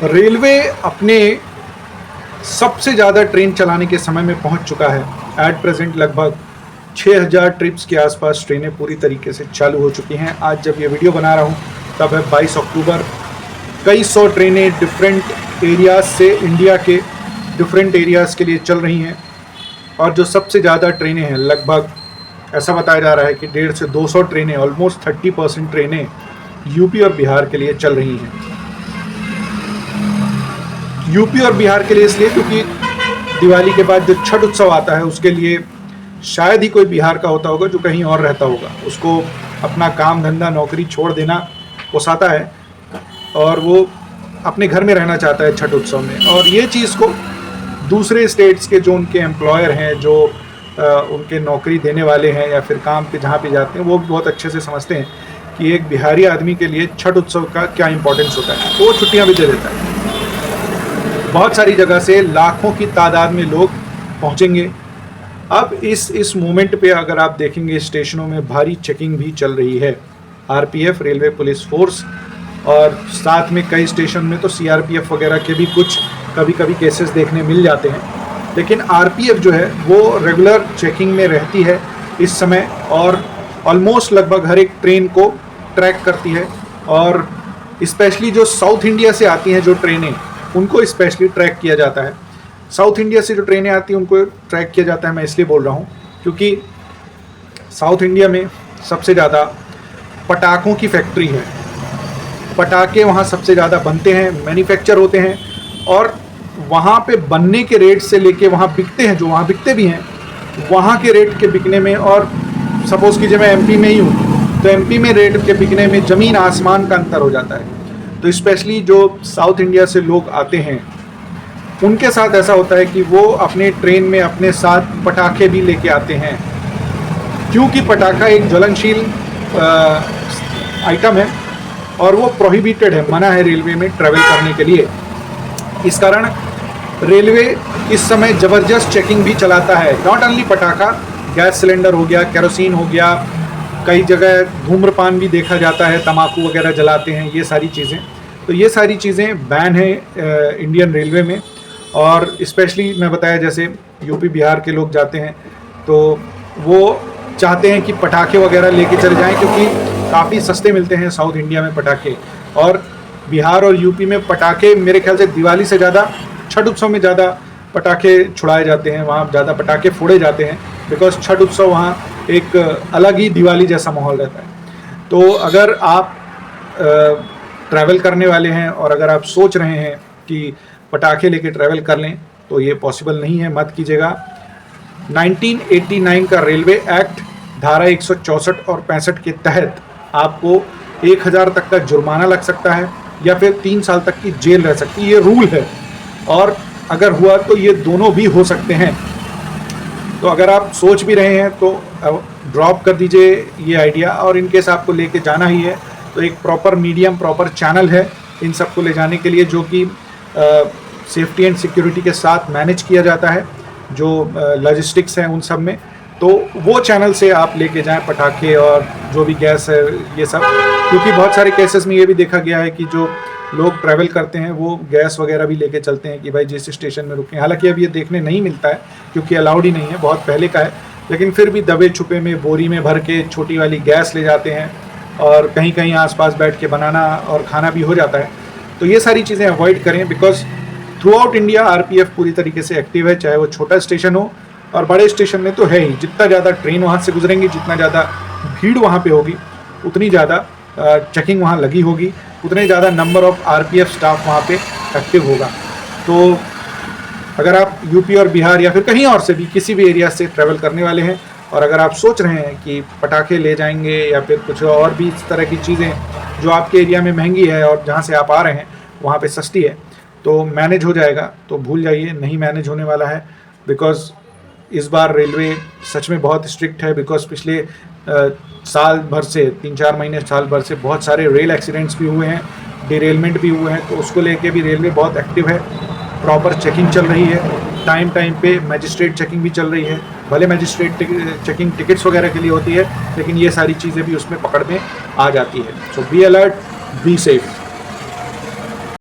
Railway अपने सबसे ज़्यादा ट्रेन चलाने के समय में पहुंच चुका है। एट प्रेजेंट लगभग 6000 ट्रिप्स के आसपास ट्रेनें पूरी तरीके से चालू हो चुकी हैं। आज जब ये वीडियो बना रहा हूं तब है 22 अक्टूबर। कई सौ ट्रेनें डिफरेंट एरियाज़ से, इंडिया के डिफरेंट एरियाज़ के लिए चल रही हैं। और जो सबसे ज़्यादा ट्रेनें हैं, लगभग ऐसा बताया जा रहा है कि 150 से 200 ट्रेनें, ऑलमोस्ट 30% ट्रेनें यूपी और बिहार के लिए चल रही हैं। यूपी और बिहार के लिए इसलिए क्योंकि दिवाली के बाद जो छठ उत्सव आता है उसके लिए शायद ही कोई बिहार का होता होगा जो कहीं और रहता होगा। उसको अपना काम धंधा नौकरी छोड़ देना पोसाता है और वो अपने घर में रहना चाहता है छठ उत्सव में। और ये चीज़ को दूसरे स्टेट्स के जो उनके एम्प्लॉयर हैं, जो उनके नौकरी देने वाले हैं या फिर काम पे जहाँ पे जाते हैं, वो बहुत अच्छे से समझते हैं कि एक बिहारी आदमी के लिए छठ उत्सव का क्या इम्पोर्टेंस होता है। तो वो छुट्टियाँ भी दे देता है। बहुत सारी जगह से लाखों की तादाद में लोग पहुंचेंगे। अब इस मोमेंट पे अगर आप देखेंगे, स्टेशनों में भारी चेकिंग भी चल रही है। आरपीएफ, रेलवे पुलिस फोर्स, और साथ में कई स्टेशन में तो सीआरपीएफ वगैरह के भी कुछ कभी कभी केसेस देखने मिल जाते हैं। लेकिन आरपीएफ जो है वो रेगुलर चेकिंग में रहती है इस समय और ऑलमोस्ट लगभग हर एक ट्रेन को ट्रैक करती है। और स्पेशली जो साउथ इंडिया से आती हैं जो ट्रेनें, उनको स्पेशली ट्रैक किया जाता है। साउथ इंडिया से जो ट्रेनें आती हैं उनको ट्रैक किया जाता है। मैं इसलिए बोल रहा हूँ क्योंकि साउथ इंडिया में सबसे ज़्यादा पटाखों की फैक्ट्री है। पटाखे वहाँ सबसे ज़्यादा बनते हैं, मैन्युफैक्चर होते हैं, और वहाँ पे बनने के रेट से लेके वहाँ बिकते हैं, जो वहाँ बिकते भी हैं, वहाँ के रेट के बिकने में, और सपोज़ कीजिए मैं एमपी में ही हूँ तो एमपी में रेट के बिकने में ज़मीन आसमान का अंतर हो जाता है। तो स्पेशली जो साउथ इंडिया से लोग आते हैं उनके साथ ऐसा होता है कि वो अपने ट्रेन में अपने साथ पटाखे भी लेके आते हैं, क्योंकि पटाखा एक ज्वलनशील आइटम है और वो प्रोहिबिटेड है, मना है रेलवे में ट्रैवल करने के लिए। इस कारण रेलवे इस समय ज़बरदस्त चेकिंग भी चलाता है। नॉट ओनली पटाखा, गैस सिलेंडर हो गया, केरोसिन हो गया, कई जगह धूम्रपान भी देखा जाता है, तंबाकू वगैरह जलाते हैं, ये सारी चीज़ें। तो ये सारी चीज़ें बैन है इंडियन रेलवे में। और स्पेशली मैं बताया जैसे यूपी बिहार के लोग जाते हैं तो वो चाहते हैं कि पटाखे वगैरह लेके चले जाएं, क्योंकि काफ़ी सस्ते मिलते हैं साउथ इंडिया में पटाखे। और बिहार और यूपी में पटाखे मेरे ख्याल से दिवाली से ज़्यादा छठ उत्सव में ज़्यादा पटाखे छुड़ाए जाते हैं, वहाँ ज़्यादा पटाखे फोड़े जाते हैं, बिकॉज छठ उत्सव वहाँ एक अलग ही दिवाली जैसा माहौल रहता है। तो अगर आप ट्रैवल करने वाले हैं और अगर आप सोच रहे हैं कि पटाखे लेके ट्रैवल कर लें तो ये पॉसिबल नहीं है, मत कीजिएगा। 1989 का रेलवे एक्ट धारा 164 और 65 के तहत आपको 1000 तक का जुर्माना लग सकता है या फिर 3 साल तक की जेल रह सकती है। ये रूल है, और अगर हुआ तो ये दोनों भी हो सकते हैं। तो अगर आप सोच भी रहे हैं तो ड्रॉप कर दीजिए ये आइडिया, और इनकेस आपको लेके जाना ही है तो एक प्रॉपर मीडियम, प्रॉपर चैनल है इन सबको ले जाने के लिए, जो कि सेफ्टी एंड सिक्योरिटी के साथ मैनेज किया जाता है, जो लॉजिस्टिक्स हैं उन सब में। तो वो चैनल से आप लेके जाएं पटाखे और जो भी गैस है ये सब, क्योंकि बहुत सारे केसेस में ये भी देखा गया है कि जो लोग ट्रैवल करते हैं वो गैस वगैरह भी लेके चलते हैं कि भाई जिस स्टेशन में रुकें। हालांकि अब ये देखने नहीं मिलता है क्योंकि अलाउड ही नहीं है, बहुत पहले का है, लेकिन फिर भी दबे छुपे में बोरी में भर के छोटी वाली गैस ले जाते हैं और कहीं कहीं आसपास बैठ के बनाना और खाना भी हो जाता है। तो ये सारी चीज़ें अवॉइड करें, because through out India RPF पूरी तरीके से एक्टिव है, चाहे वो छोटा स्टेशन हो और बड़े स्टेशन में तो है ही। जितना ज़्यादा ट्रेन वहाँ से गुजरेंगी, जितना ज़्यादा भीड़ वहाँ पे होगी, उतनी ज़्यादा चेकिंग वहाँ लगी होगी, उतने ज़्यादा नंबर ऑफ आरपीएफ स्टाफ वहाँ पे एक्टिव होगा। तो अगर आप यूपी और बिहार या फिर कहीं और से भी किसी भी एरिया से ट्रैवल करने वाले हैं और अगर आप सोच रहे हैं कि पटाखे ले जाएंगे या फिर कुछ और भी इस तरह की चीज़ें जो आपके एरिया में महंगी है और जहाँ से आप आ रहे हैं वहाँ पे सस्ती है, तो मैनेज हो जाएगा, तो भूल जाइए, नहीं मैनेज होने वाला है। बिकॉज़ इस बार रेलवे सच में बहुत स्ट्रिक्ट है, बिकॉज़ पिछले साल भर से 3-4 महीने, साल भर से बहुत सारे रेल एक्सीडेंट्स भी हुए हैं, डिरेलमेंट भी हुए हैं। तो उसको लेके भी रेलवे बहुत एक्टिव है, प्रॉपर चेकिंग चल रही है, टाइम पे मजिस्ट्रेट चेकिंग भी चल रही है। भले मजिस्ट्रेट चेकिंग टिकट्स वगैरह के लिए होती है, लेकिन ये सारी चीज़ें भी उसमें पकड़ में आ जाती है। सो बी अलर्ट, बी सेफ।